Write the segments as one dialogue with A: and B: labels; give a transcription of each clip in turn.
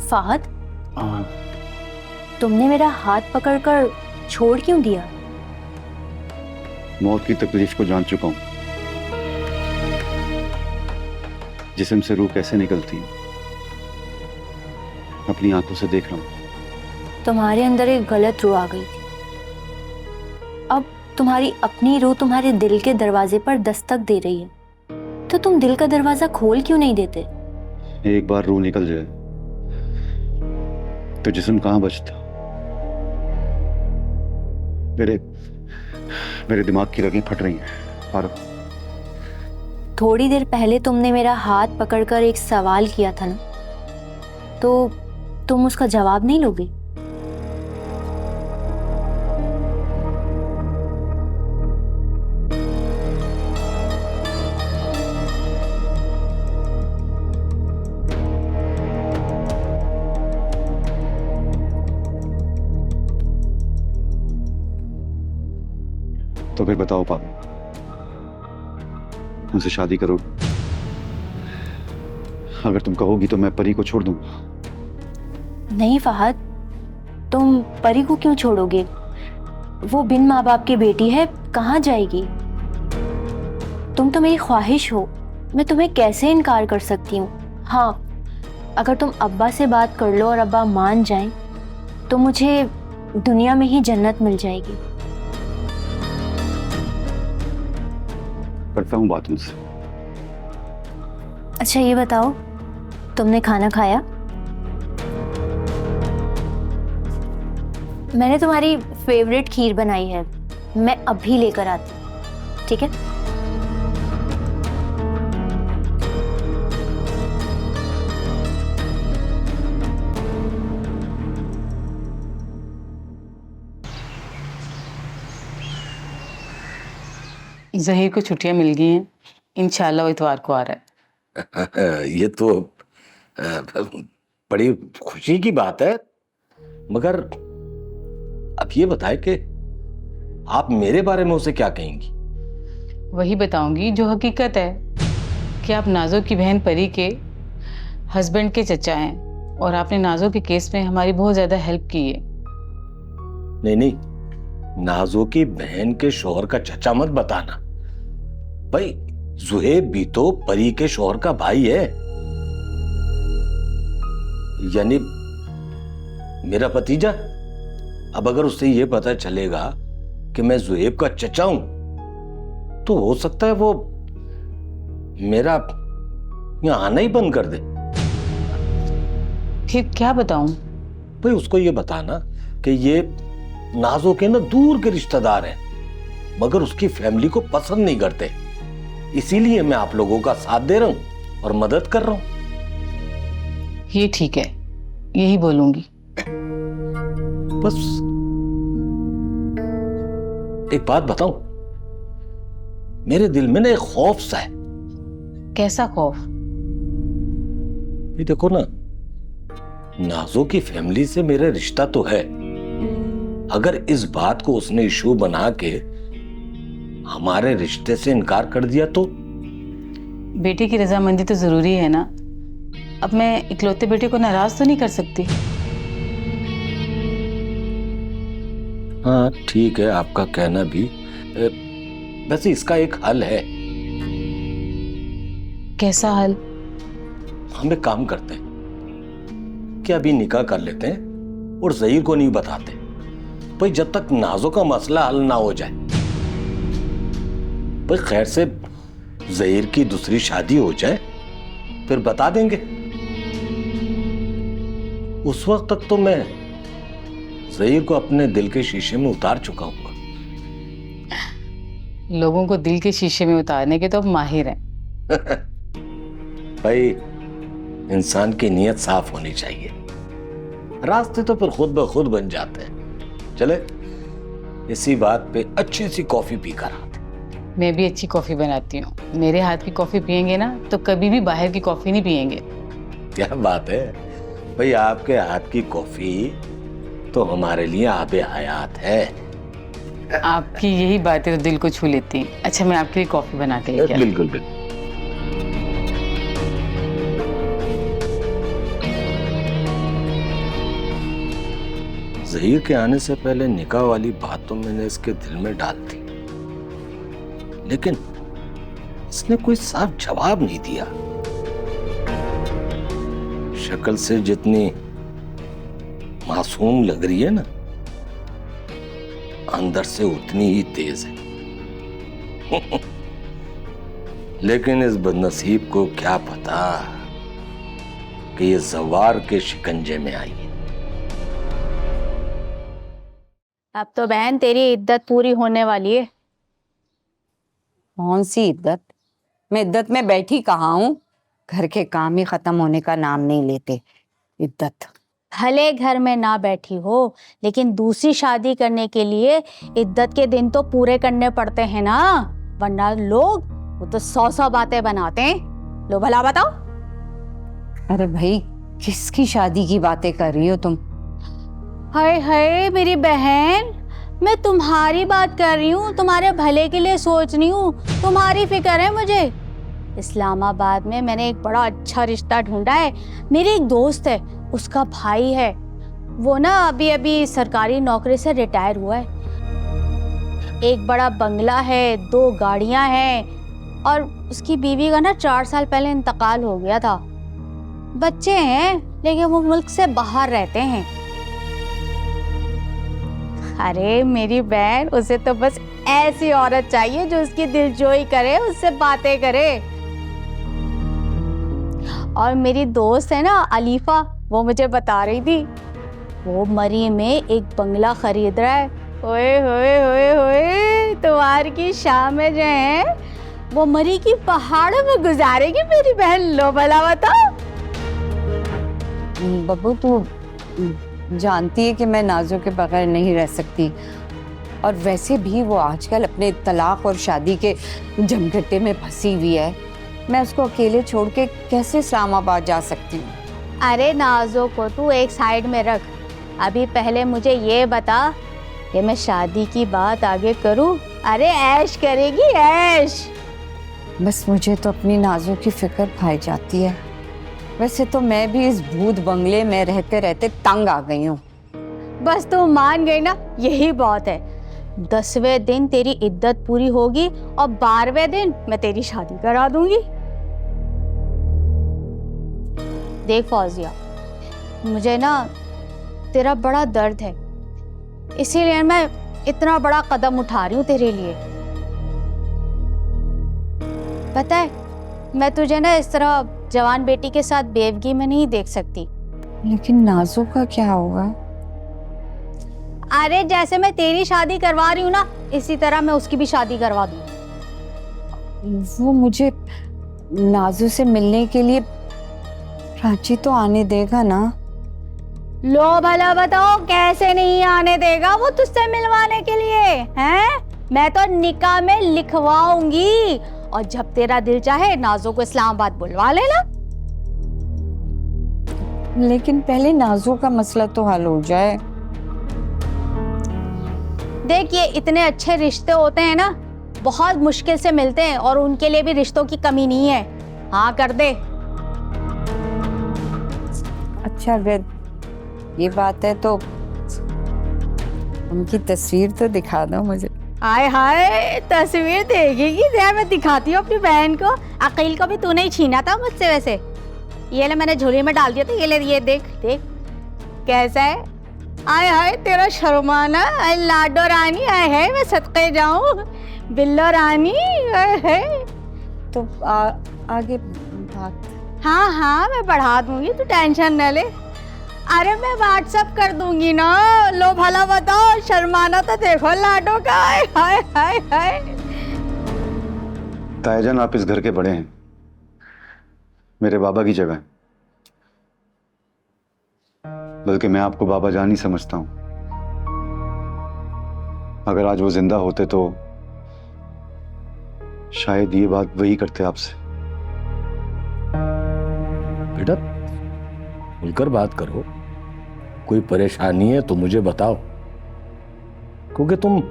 A: फाहद, तुमने मेरा हाथ पकड़कर छोड़ क्यों दिया?
B: मौत की तकलीफ को जान चुका हूं। जिस्म से रूह कैसे निकलती है अपनी आंखों से देख रहा हूं।
A: तुम्हारे अंदर एक गलत रूह आ गई थी। अब तुम्हारी अपनी रूह तुम्हारे दिल के दरवाजे पर दस्तक दे रही है, तो तुम दिल का दरवाजा खोल क्यों नहीं देते?
B: एक बार रूह निकल जाए तो जिस्म कहां बचता। मेरे दिमाग की रगें फट रही हैं फारूक।
A: थोड़ी देर पहले तुमने मेरा हाथ पकड़कर एक सवाल किया था ना, तो तुम उसका जवाब नहीं लोगे?
B: तो फिर बताओ पापा, उनसे शादी करो? अगर तुम कहोगी तो मैं परी को छोड़ दूंगा।
A: नहीं फहद, तुम परी को क्यों छोड़ोगे? वो बिन माँ बाप की बेटी है, कहाँ जाएगी? तुम तो मेरी ख्वाहिश हो, मैं तुम्हें कैसे इनकार कर सकती हूँ? हाँ, अगर तुम अब्बा से बात कर लो और अब्बा मान जाएं, तो मुझे दुनिया में ही जन्नत मिल जाएगी।
B: करता हूँ बात उनसे।
A: अच्छा ये बताओ, तुमने खाना खाया? मैंने तुम्हारी फेवरेट खीर बनाई है, मैं अभी लेकर आती हूँ, ठीक है?
C: ज़हीर को छुट्टियां मिल गई हैं, इंशाल्लाह वो इतवार को आ रहा है।
D: ये तो बड़ी खुशी की बात है, मगर अब ये बताए कि आप मेरे बारे में उसे क्या कहेंगी?
C: वही बताऊंगी जो हकीकत है कि आप नाजो की बहन परी के हस्बैंड के चचा हैं और आपने नाजो के केस में हमारी बहुत ज़्यादा हेल्प की है।
D: नहीं नहीं, नाजो की बहन के शौहर का चचा मत बताना भाई। जुहेब भी तो परी के शौहर का भाई है, यानी मेरा भतीजा। अब अगर उससे ये पता चलेगा कि मैं जुहेब का चचा हूं, तो हो सकता है वो मेरा यहां आना ही बंद कर दे।
C: फिर क्या बताऊं?
D: भाई उसको ये बताना कि ये नाजो के ना दूर के रिश्तेदार हैं, मगर उसकी फैमिली को पसंद नहीं करते, इसीलिए मैं आप लोगों का साथ दे रहा हूं और मदद कर रहा हूं।
C: ये ठीक है, यही बोलूंगी।
D: बस एक बात बताऊं, मेरे दिल में ना एक खौफ सा है।
C: कैसा खौफ?
D: ये देखो ना, नाजो की फैमिली से मेरा रिश्ता तो है, अगर इस बात को उसने इशू बना के हमारे रिश्ते से इनकार कर दिया तो?
C: बेटे की रजामंदी तो जरूरी है ना। अब मैं इकलौते बेटे को नाराज तो नहीं कर सकती।
D: हाँ ठीक है, आपका कहना भी। वैसे इसका एक हल है।
C: कैसा हल?
D: हम एक काम करते हैं कि अभी निकाह कर लेते हैं और ज़हीर को नहीं बताते भाई, जब तक नाजो का मसला हल ना हो जाए। भाई खैर से ज़हीर की दूसरी शादी हो जाए फिर बता देंगे। उस वक्त तक तो मैं ज़हीर को अपने दिल के शीशे में उतार चुका हूँ।
C: लोगों को दिल के शीशे में उतारने के तो अब माहिर हैं।
D: भाई इंसान की नीयत साफ होनी चाहिए, रास्ते तो फिर खुद ब खुद बन जाते हैं। चले इसी बात पे अच्छी सी कॉफी पी कर आते।
C: मैं भी अच्छी कॉफी बनाती हूँ। मेरे हाथ की कॉफी पियेंगे ना तो कभी भी बाहर की कॉफी नहीं पियेंगे।
D: क्या बात है भाई, आपके हाथ की कॉफी तो हमारे लिए आबे हयात है।
C: आपकी यही बातें तो दिल को छू लेती हैं। अच्छा, मैं आपके लिए कॉफी बना के लेके आती हूँ।
D: बिल्कुल बिल्कुल। ज़हीर के आने से पहले निकाह वाली बात तो मैंने इसके दिल में डाल दी, लेकिन इसने कोई साफ जवाब नहीं दिया। शक्ल से जितनी मासूम लग रही है ना, अंदर से उतनी ही तेज है। लेकिन इस बदनसीब को क्या पता कि ये जवार के शिकंजे में आई है।
E: अब तो बहन तेरी इद्दत पूरी होने वाली है।
F: कौन सी इद्दत? मैं इद्दत में बैठी कहाँ हूँ? घर के काम ही खत्म होने का नाम नहीं लेते। इद्दत
E: भले घर में ना बैठी हो, लेकिन दूसरी शादी करने के लिए इद्दत के दिन तो पूरे करने पड़ते हैं ना, वरना लोग वो तो 100 बातें बनाते हैं। लो भला बताओ।
F: अरे भाई, किसकी शादी की बातें कर रही हो तुम?
E: हाय हाय मेरी बहन, मैं तुम्हारी बात कर रही हूँ, तुम्हारे भले के लिए सोच रही हूँ, तुम्हारी फिक्र है मुझे। इस्लामाबाद में मैंने एक बड़ा अच्छा रिश्ता ढूंढा है। मेरी एक दोस्त है, उसका भाई है, वो ना अभी अभी सरकारी नौकरी से रिटायर हुआ है। एक बड़ा बंगला है, 2 गाड़ियां हैं, और उसकी बीवी का ना 4 साल पहले इंतकाल हो गया था। बच्चे हैं, लेकिन वो मुल्क से बाहर रहते हैं। अरे मेरी बहन, उसे तो बस ऐसी औरत चाहिए जो उसकी दिलजोई करे, उससे बातें करे। और मेरी दोस्त है ना अलीफा, वो मुझे बता रही थी वो मरी में एक बंगला खरीद रहा है। ओए होए होए होए, तुम्हार की शाम में जो है वो मरी की पहाड़ों में गुजारेगी मेरी बहन। लो भला बताओ।
F: बब्बू, तू जानती है कि मैं नाज़ो के बगैर नहीं रह सकती, और वैसे भी वो आजकल अपने तलाक और शादी के झंझटे में फंसी हुई है। मैं उसको अकेले छोड़ के कैसे इस्लामाबाद जा सकती हूँ?
E: अरे नाज़ो को तू एक साइड में रख, अभी पहले मुझे ये बता कि मैं शादी की बात आगे करूँ? अरे ऐश करेगी ऐश।
F: बस मुझे तो अपनी नाज़ो की फिक्र खाई जाती है। वैसे तो मैं भी इस भूत बंगले में रहते रहते तंग आ गई हूँ।
E: बस तू मान गई ना, यही बहुत है। 10वें दिन तेरी इद्दत पूरी होगी और 12वें दिन मैं तेरी शादी करा दूंगी। देख फौजिया, मुझे ना तेरा बड़ा दर्द है, इसीलिए मैं इतना बड़ा कदम उठा रही हूँ तेरे लिए। पता है, मैं तुझे ना इस तरह जवान बेटी के साथ बेवगी में नहीं देख सकती।
F: लेकिन नाज़ो का क्या होगा?
E: अरे जैसे मैं तेरी शादी करवा रही हूँ ना, इसी तरह मैं उसकी भी शादी करवा दूंगी।
F: वो मुझे नाज़ो से मिलने के लिए रांची तो आने देगा ना?
E: लो भला बताओ, कैसे नहीं आने देगा वो तुझसे मिलवाने के लिए? हैं? मैं तो निकाह में लिखवाऊंगी, और जब तेरा दिल चाहे नाज़ो को इस्लामाबाद बुलवा लेना।
F: लेकिन पहले नाज़ो का मसला तो हल हो जाए।
E: देख, ये इतने अच्छे रिश्ते होते हैं ना, बहुत मुश्किल से मिलते हैं, और उनके लिए भी रिश्तों की कमी नहीं है। हाँ कर दे।
F: अच्छा, अगर ये बात है तो उनकी तस्वीर तो दिखा दो मुझे।
E: हाय हाय, तस्वीर देखेगी? यार मैं दिखाती हूँ अपनी बहन को। अकील को भी तूने ही छीना था मुझसे वैसे। ये ले, मैंने झोली में डाल दिया था, ये ले, ये देख देख कैसा है। आय हाय तेरा शर्माना, लाडो रानी, आय है मैं सदके जाऊं। बिल्लो रानी। है
F: तो आगे बात।
E: हाँ हाँ मैं बढ़ा दूंगी, तू टेंशन न ले। अरे मैं व्हाट्सएप कर दूंगी ना। लो भला बताओ, शर्माना तो देखो लाडो का। हाय हाय हाय हाय।
B: तायाजान, आप इस घर के बड़े हैं, मेरे बाबा की जगह है। बल्कि मैं आपको बाबा जान ही समझता हूं। अगर आज वो जिंदा होते तो शायद ये बात वही करते आपसे।
D: बेटा खुलकर बात करो, कोई परेशानी है तो मुझे बताओ, क्योंकि तुम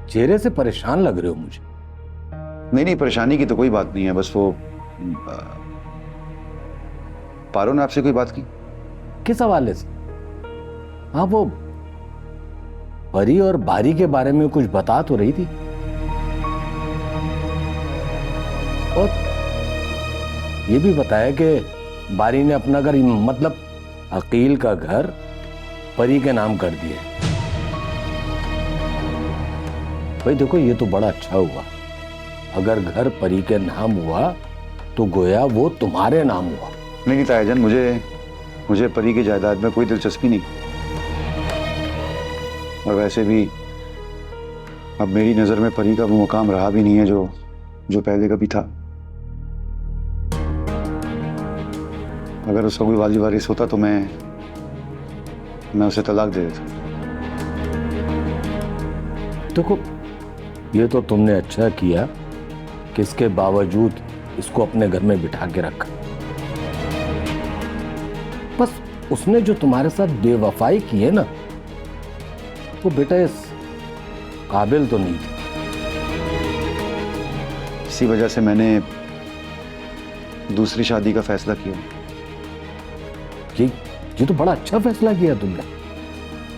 D: चेहरे से परेशान लग रहे हो मुझे।
B: नहीं नहीं, परेशानी की तो कोई बात नहीं है, बस वो पारो ने आपसे कोई बात की?
D: किस हवाले से? हाँ, वो परी और बारी के बारे में कुछ बता तो रही थी। और ये भी बताया कि बारी ने अपना घर, मतलब अकील का घर, परी के नाम कर दिया। भाई देखो, ये तो बड़ा अच्छा हुआ। अगर घर परी के नाम हुआ तो गोया वो तुम्हारे नाम हुआ।
B: नहीं नहीं तायाजान, मुझे परी की जायदाद में कोई दिलचस्पी नहीं। और वैसे भी अब मेरी नजर में परी का वो मुकाम रहा भी नहीं है जो पहले कभी था। अगर उसका कोई वाली वारिस होता तो मैं उसे तलाक दे देता।
D: देखो, ये तो तुमने अच्छा किया कि इसके बावजूद इसको अपने घर में बिठा के रखा। बस उसने जो तुम्हारे साथ बेवफाई की है ना, वो बेटा इस काबिल तो नहीं थी।
B: इसी वजह से मैंने दूसरी शादी का फैसला किया।
D: ये तो बड़ा अच्छा फैसला किया तुमने।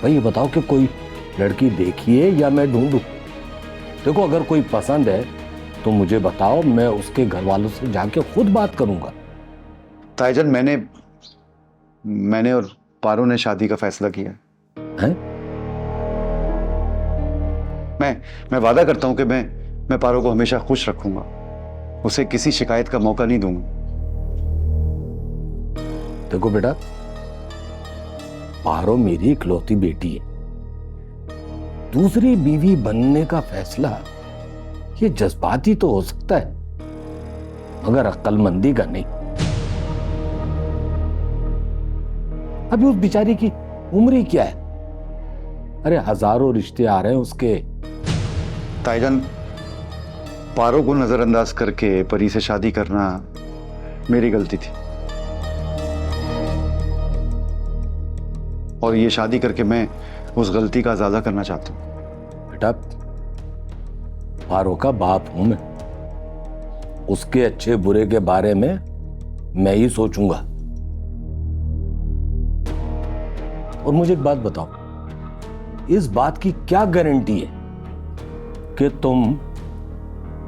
D: भाई ये बताओ कि कोई लड़की देखी है या मैं ढूंढूं? देखो, अगर कोई पसंद है तो मुझे बताओ, मैं उसके घर वालों से जाके खुद बात करूंगा।
B: तायाजान, मैंने और पारो ने शादी का फैसला किया
D: है?
B: मैं वादा करता हूं कि मैं पारो को हमेशा खुश रखूंगा, उसे किसी शिकायत का मौका नहीं दूंगा।
D: देखो बेटा, पारो मेरी इकलौती बेटी है। दूसरी बीवी बनने का फैसला ये जज्बाती तो हो सकता है, मगर अक्लमंदी का नहीं। अभी उस बेचारी की उम्र ही क्या है? अरे हजारों रिश्ते आ रहे हैं उसके।
B: ताईजान, पारो को नजरअंदाज करके परी से शादी करना मेरी गलती थी, और ये शादी करके मैं उस गलती का इजाला करना चाहता हूं।
D: बेटा, पारो का बाप हूं मैं, उसके अच्छे बुरे के बारे में मैं ही सोचूंगा। और मुझे एक बात बताओ, इस बात की क्या गारंटी है कि तुम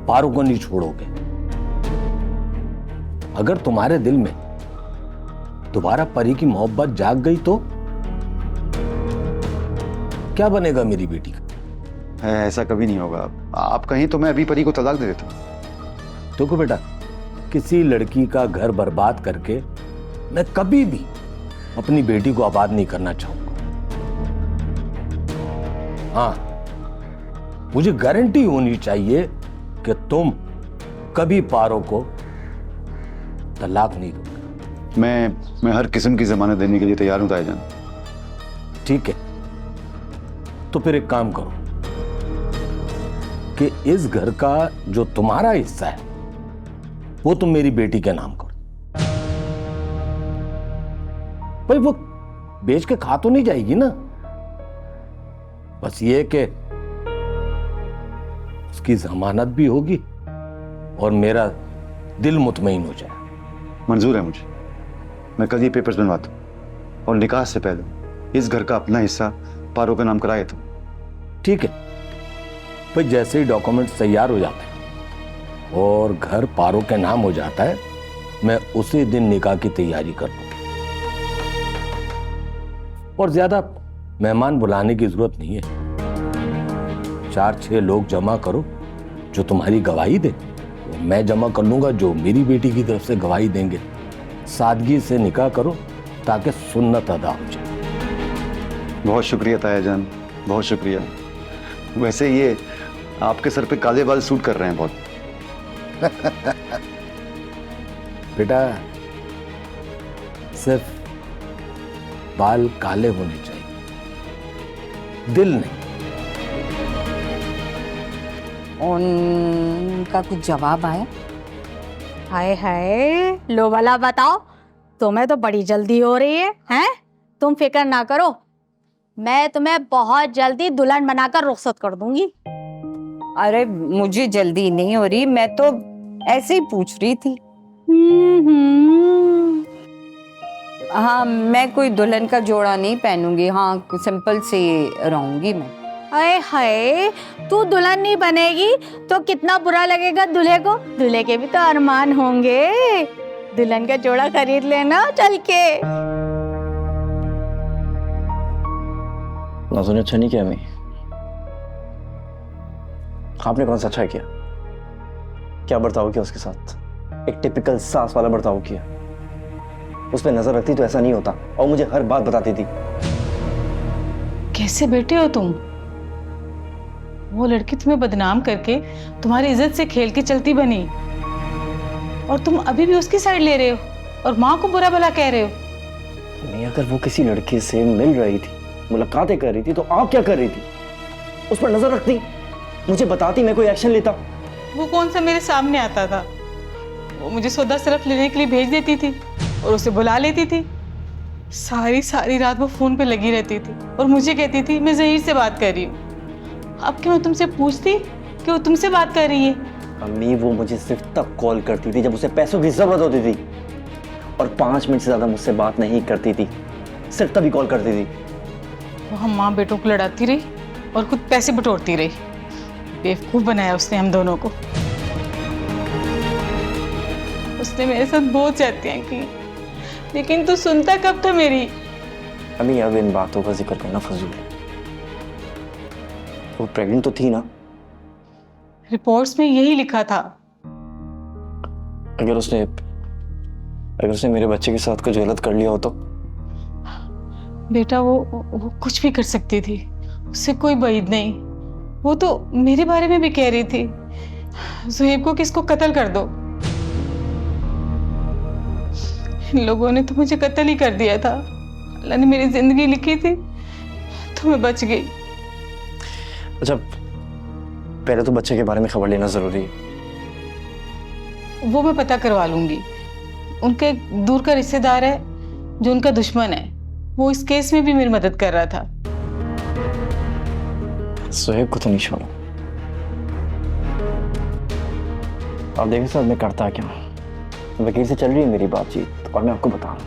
D: पारो को नहीं छोड़ोगे? अगर तुम्हारे दिल में दोबारा परी की मोहब्बत जाग गई तो क्या बनेगा मेरी बेटी का?
B: ऐसा कभी नहीं होगा। आप कहीं तो मैं अभी परी को तलाक दे देता हूं।
D: देखो बेटा, किसी लड़की का घर बर्बाद करके मैं कभी भी अपनी बेटी को आबाद नहीं करना चाहूंगा। हाँ, मुझे गारंटी होनी चाहिए कि तुम कभी पारो को तलाक नहीं दोगे।
B: मैं हर किस्म की जमानत देने के लिए तैयार हूं ताईजान।
D: ठीक है, तो फिर एक काम करो कि इस घर का जो तुम्हारा हिस्सा है वो तुम मेरी बेटी के नाम करो। भाई वो बेच के खा तो नहीं जाएगी ना? बस ये कि उसकी जमानत भी होगी और मेरा दिल मुतमईन हो जाए।
B: मंजूर है मुझे। मैं कल ही पेपर्स बनवाता हूं और निकाह से पहले इस घर का अपना हिस्सा पारो के नाम कराया था।
D: ठीक है भाई, जैसे ही डॉक्यूमेंट्स तैयार हो जाते हैं और घर पारो के नाम हो जाता है, मैं उसी दिन निकाह की तैयारी कर लूंगा। और ज्यादा मेहमान बुलाने की जरूरत नहीं है। 4-6 लोग जमा करो जो तुम्हारी गवाही दे वो मैं जमा कर लूंगा, जो मेरी बेटी की तरफ से गवाही देंगे। सादगी से निकाह करो ताकि सुन्नत अदा हो जाए।
B: बहुत शुक्रिया ताया जान, बहुत शुक्रिया। वैसे ये आपके सर पे काले बाल सूट कर रहे हैं बहुत।
D: बेटा सिर्फ बाल काले होने चाहिए, दिल नहीं।
F: उनका कुछ जवाब आया?
E: हाय हाय, लो वाला बताओ, तुम्हें तो बड़ी जल्दी हो रही है, हैं? तुम फिक्र ना करो, मैं तुम्हें बहुत जल्दी दुल्हन बनाकर रुखसत कर दूंगी।
F: अरे मुझे जल्दी नहीं हो रही, मैं तो ऐसे ही पूछ रही थी। हाँ, मैं कोई दुल्हन का जोड़ा नहीं पहनूंगी, हाँ सिंपल से रहूंगी मैं।
E: हाय हाय, तू दुल्हन नहीं बनेगी तो कितना बुरा लगेगा दूल्हे को। दूल्हे के भी तो अरमान होंगे, दुल्हन का जोड़ा खरीद लेना चल के।
G: नाज़ो ने अच्छा नहीं किया अम्मी। आपने कौन सा अच्छा किया? क्या बर्ताव किया उसके साथ? एक टिपिकल सास वाला बर्ताव किया। उस पर नजर रखती तो ऐसा नहीं होता, और मुझे हर बात बताती थी।
C: कैसे बेटे हो तुम? वो लड़की तुम्हें बदनाम करके तुम्हारी इज्जत से खेल के चलती बनी, और तुम अभी भी उसकी साइड ले रहे हो और माँ को बुरा भला कह रहे हो।
G: नहीं, अगर वो किसी लड़के से मिल रही थी, मुलाकातें कर रही थी, तो आप क्या कर रही थी? उस पर नजर रखती, मुझे बताती, मैं कोई एक्शन लेता।
C: वो कौन सा मेरे सामने आता था? वो मुझे सौदा सिर्फ लेने के लिए भेज देती थी और उसे बुला लेती थी। सारी सारी रात वो फोन पे लगी रहती थी और मुझे कहती थी मैं ज़हीर से बात कर रही हूँ। अब क्या मैं तुमसे पूछती कि वो तुमसे बात कर रही है?
G: अम्मी, वो मुझे सिर्फ तब कॉल करती थी जब उसे पैसों की जरूरत होती थी, और 5 मिनट से ज्यादा मुझसे बात नहीं करती थी, सिर्फ तभी कॉल करती थी।
C: वो हम माँ बेटों को लड़ाती रही और खुद पैसे बटोरती रही। बेवकूफ़ बनाया उसने हम दोनों को। उसने मेरे साथ बहुत ज्यादतियां की, लेकिन तू सुनता कब था मेरी?
G: अम्मी, अब इन बातों का जिक्र करना फजूल है। वो प्रेग्नेंट तो थी ना?
C: रिपोर्ट्स में यही लिखा था।
G: अगर उसने मेरे बच्चे के साथ कुछ गलत कर लिया हो तो?
C: बेटा वो कुछ भी कर सकती थी, उससे कोई बैद नहीं। वो तो मेरे बारे में भी कह रही थी ज़ुहैब को किसको कत्ल कर दो। इन लोगों ने तो मुझे कत्ल ही कर दिया था। अल्लाह ने मेरी जिंदगी लिखी थी तो मैं बच गई।
G: अच्छा, पहले तो बच्चे के बारे में खबर लेना जरूरी है।
C: वो मैं पता करवा लूंगी। उनका एक दूर का रिश्तेदार है जो उनका दुश्मन है, वो इस केस में भी मेरी मदद कर रहा था।
G: ज़ुहैब को तो नहीं छोड़ा। आप देखिए साहब, मैं करता क्या। वकील से चल रही है मेरी बातचीत, और मैं आपको बता रहा हूँ,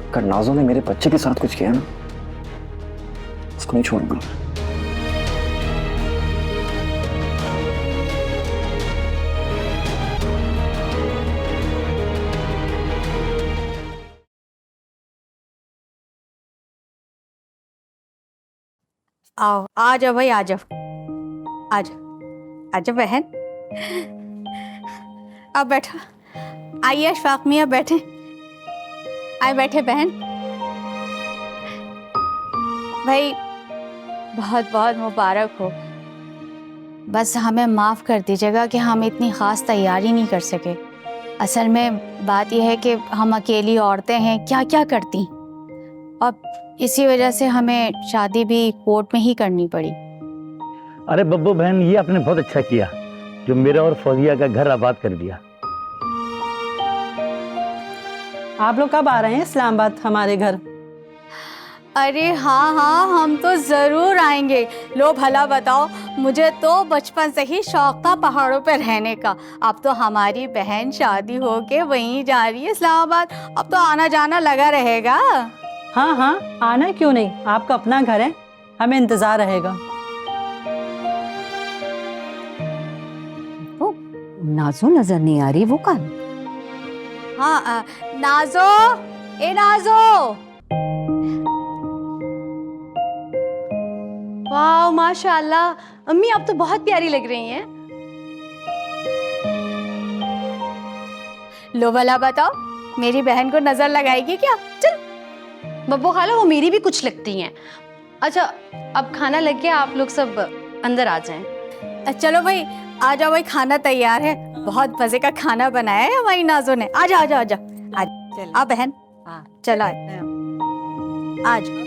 G: अगर नाज़ो ने मेरे बच्चे के साथ कुछ किया ना, उसको नहीं छोड़ूंगा।
E: आओ, आ जाओ भाई, आ जाओ, आ जाओ, आ जाओ बहन। अब बैठो, आइए अशफाक मियाँ बैठे, आए बैठे बहन। भाई बहुत बहुत मुबारक हो। बस हमें माफ़ कर दीजिएगा कि हम इतनी ख़ास तैयारी नहीं कर सके। असल में बात यह है कि हम अकेली औरतें हैं, क्या क्या करती, और इसी वजह से हमें शादी भी कोर्ट में ही करनी पड़ी।
H: अरे बब्बू बहन, ये आपने बहुत अच्छा किया जो मेरा और फौजिया का घर आबाद कर दिया।
I: आप लोग कब आ रहे हैं इस्लामाबाद हमारे घर?
E: अरे हाँ हाँ, हम तो ज़रूर आएंगे। लो भला बताओ, मुझे तो बचपन से ही शौक था पहाड़ों पर रहने का। अब तो हमारी बहन शादी होके वहीं जा रही है इस्लामाबाद, अब तो आना जाना लगा रहेगा।
I: हाँ हाँ, आना क्यों नहीं, आपका अपना घर है, हमें इंतजार रहेगा।
F: वो नाज़ो नजर नहीं आ रही, वो कौन?
E: हाँ नाज़ो, ए नाज़ो।
J: वाह माशाल्लाह, अम्मी आप तो बहुत प्यारी लग रही हैं।
E: लो भला बताओ, मेरी बहन को नजर लगाएगी क्या? चल।
J: बब्बू खाला वो मेरी भी कुछ लगती हैं। अच्छा अब खाना लग गया, आप लोग सब अंदर आ जाएं।
E: चलो भाई आ जाओ भाई, खाना तैयार है, बहुत मजे का खाना बनाया है हमारी नाजो ने। आ जाओ आ जाओ आ जाओ आ बहन, चलो आ जाओ।